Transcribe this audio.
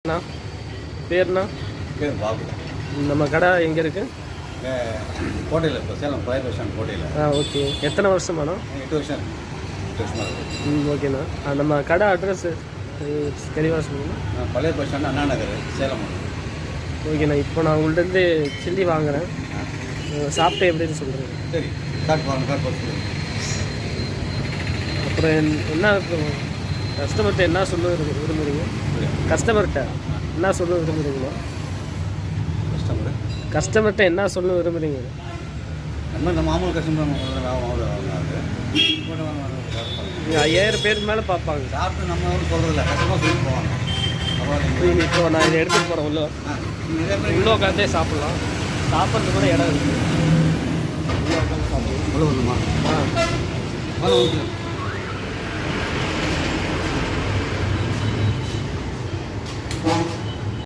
அண்ணா பேர்ண்ணா? பேர் பாபு. நம்ம கடை எங்கே இருக்குது? கோட்டையில் இப்போ சேலம் பழைய பஸ் ஸ்டாண்ட் கோட்டையில். ஓகே. எத்தனை வருஷமாண்ணா? 8 வருஷம். 8 வருஷமாக இருக்குது. ஓகேண்ணா. நம்ம கடை அட்ரஸ்ஸு தெளிவாக சொல்லுங்கண்ணா. பழைய பஸ் ஸ்டாண்ட் அண்ணா நகர் சேலம். ஓகேண்ணா. இப்போ நான் உங்கள்கிட்ட சில்லி வாங்குகிறேன், சாப்பிட்டு எப்படின்னு சொல்கிறேன். சரி, காட்டு. அப்புறம் என்ன கஸ்டமர்கிட்ட என்ன சொல்ல விரும்புகிறீங்க? கஸ்டமர்கிட்ட என்ன சொல்ல விரும்புகிறீங்களோ? கஸ்டமர்கிட்ட என்ன சொல்ல விரும்புகிறீங்க? நம்ம மாமூல் கஸ்டமர் நீங்கள் 5000 பேருக்கு மேலே பார்ப்பாங்க. சாப்பிட்டு நம்ம சொல்கிறதில்ல, கஸ்டமர் சொல்லி போவாங்க. இப்போ நான் இதை எடுத்துகிட்டு போகிறேன். உள்ளே உட்காந்தே சாப்பிட்லாம். சாப்பிட்றது கூட இடம் இருக்குது. உள்ள வரணுமா? ஆ.